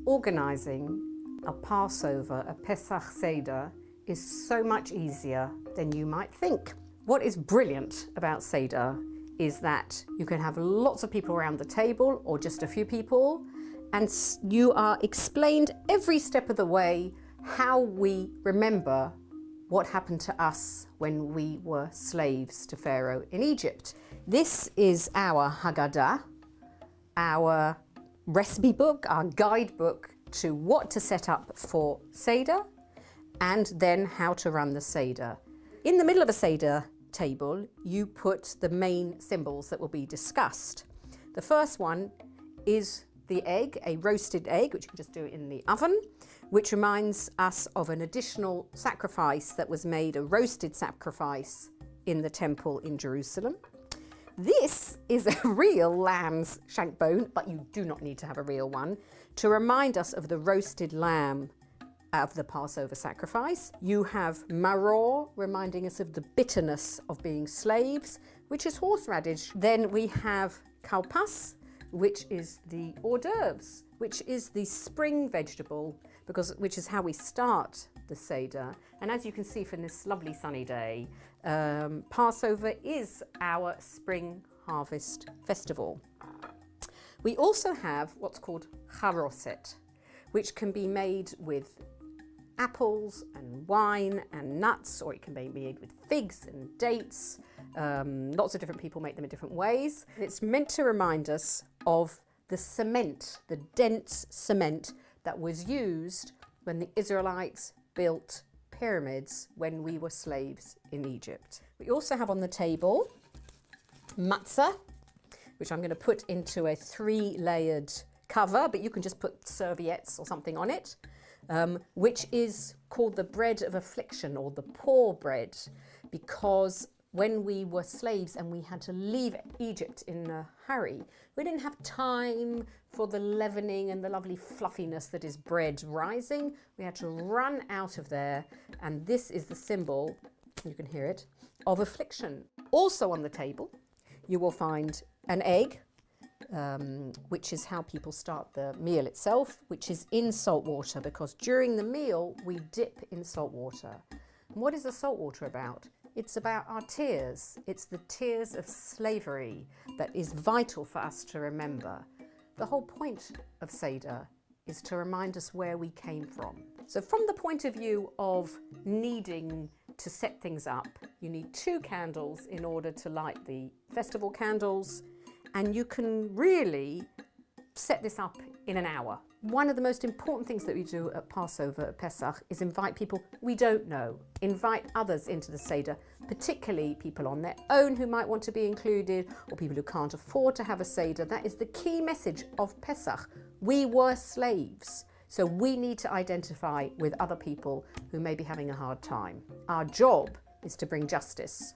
Organising a Passover, a Pesach Seder, is so much easier than you might think. What is brilliant about Seder is that you can have lots of people around the table or just a few people, and you are explained every step of the way how we remember what happened to us when we were slaves to Pharaoh in Egypt. This is our Haggadah, our recipe book, our guidebook to what to set up for Seder and then how to run the Seder. In the middle of a Seder table, you put the main symbols that will be discussed. The first one is the egg, a roasted egg, which you can just do in the oven, which reminds us of an additional sacrifice that was made, a roasted sacrifice in the temple in Jerusalem. This is a real lamb's shank bone, but you do not need to have a real one, to remind us of the roasted lamb of the Passover sacrifice. You have maror, reminding us of the bitterness of being slaves, which is horseradish. Then we have kalpas, which is the hors d'oeuvres, which is the spring vegetable, which is how we start the Seder. And as you can see from this lovely sunny day, Passover is our spring harvest festival. We also have what's called charoset, which can be made with apples and wine and nuts, or it can be made with figs and dates. Lots of different people make them in different ways. And it's meant to remind us of the cement, the dense cement that was used when the Israelites built pyramids when we were slaves in Egypt. We also have on the table matzah, which I'm going to put into a 3-layered cover, but you can just put serviettes or something on it, which is called the bread of affliction, or the poor bread, because when we were slaves and we had to leave Egypt in a hurry, we didn't have time for the leavening and the lovely fluffiness that is bread rising. We had to run out of there, and this is the symbol, you can hear it, of affliction. Also on the table, you will find an egg, which is how people start the meal itself, which is in salt water, because during the meal we dip in salt water. And what is the salt water about? It's about our tears. It's the tears of slavery that is vital for us to remember. The whole point of Seder is to remind us where we came from. So from the point of view of needing to set things up, you need 2 candles in order to light the festival candles, and you can really set this up in an hour. One of the most important things that we do at Passover, at Pesach, is invite people we don't know. Invite others into the Seder, particularly people on their own who might want to be included, or people who can't afford to have a Seder. That is the key message of Pesach. We were slaves, so we need to identify with other people who may be having a hard time. Our job is to bring justice.